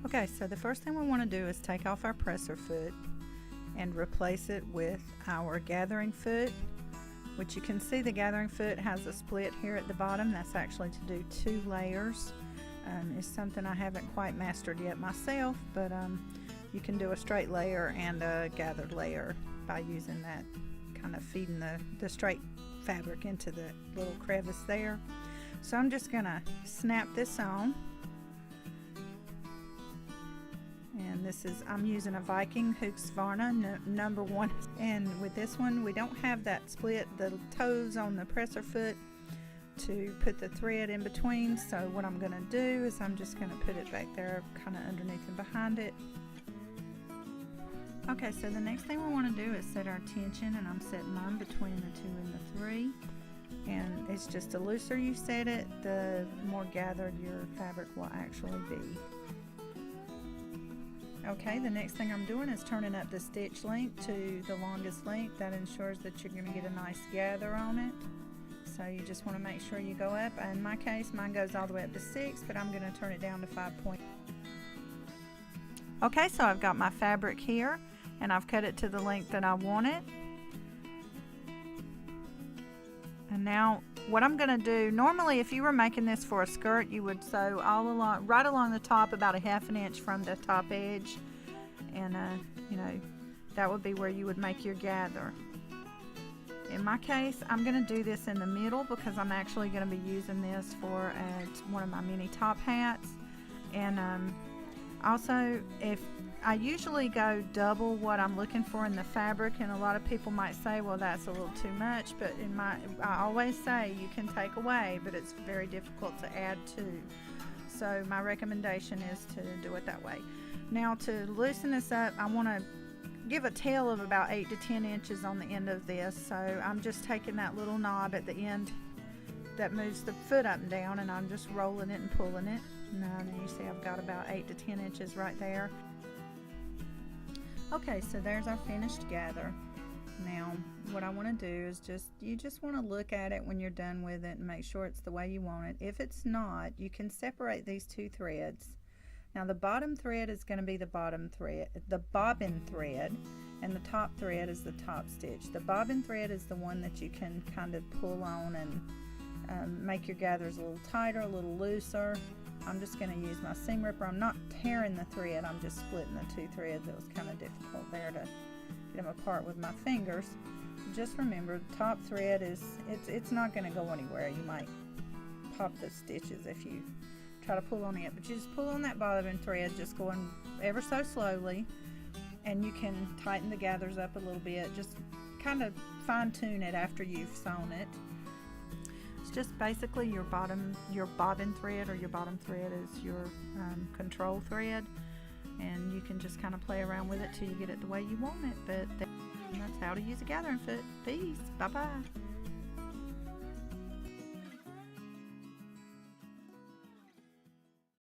Okay, so the first thing we want to do is take off our presser foot and replace it with our gathering foot, which you can see the gathering foot has a split here at the bottom. That's actually to do 2 layers. It's something I haven't quite mastered yet myself, but you can do a straight layer and a gathered layer by using that, kind of feeding the straight fabric into the little crevice there. So I'm just gonna snap this on, and this is, I'm using a Viking Husqvarna number 1, and with this one we don't have that split, the toes on the presser foot to put the thread in between. So what I'm gonna do is I'm just gonna put it back there kind of underneath and behind it. Okay, so the next thing we want to do is set our tension, and I'm setting mine between the 2 and the 3. And it's just the looser you set it, the more gathered your fabric will actually be. Okay, the next thing I'm doing is turning up the stitch length to the longest length. That ensures that you're going to get a nice gather on it. So you just want to make sure you go up. In my case, mine goes all the way up to 6, but I'm going to turn it down to 5 point. Okay, so I've got my fabric here, and I've cut it to the length that I want it. And now what I'm going to do, normally if you were making this for a skirt, you would sew all along, right along the top, about a 1/2 inch from the top edge, and you know, that would be where you would make your gather. In my case, I'm going to do this in the middle because I'm actually going to be using this for one of my mini top hats. And also, if I usually go double what I'm looking for in the fabric, and a lot of people might say, well, that's a little too much, but I always say you can take away, but it's very difficult to add to. So my recommendation is to do it that way. Now, to loosen this up, I want to give a tail of about 8 to 10 inches on the end of this. So I'm just taking that little knob at the end that moves the foot up and down, and I'm just rolling it and pulling it. Now you see I've got about 8 to 10 inches right there. Okay, so there's our finished gather. Now what I want to do is you just want to look at it when you're done with it and make sure it's the way you want it. If it's not, you can separate these 2 threads. Now the bottom thread is going to be the bottom thread, the bobbin thread, and the top thread is the top stitch. The bobbin thread is the one that you can kind of pull on and make your gathers a little tighter, a little looser. I'm just going to use my seam ripper. I'm not tearing the thread, I'm just splitting the 2 threads. It was kind of difficult there to get them apart with my fingers. Just remember, the top thread it's not going to go anywhere. You might pop the stitches if you try to pull on it, but you just pull on that bobbin thread, just going ever so slowly, and you can tighten the gathers up a little bit. Just kind of fine-tune it after you've sewn it. It's just basically your bobbin thread, or your bottom thread is your control thread, and you can just kind of play around with it till you get it the way you want it. But that's how to use a gathering foot. Peace. Bye bye.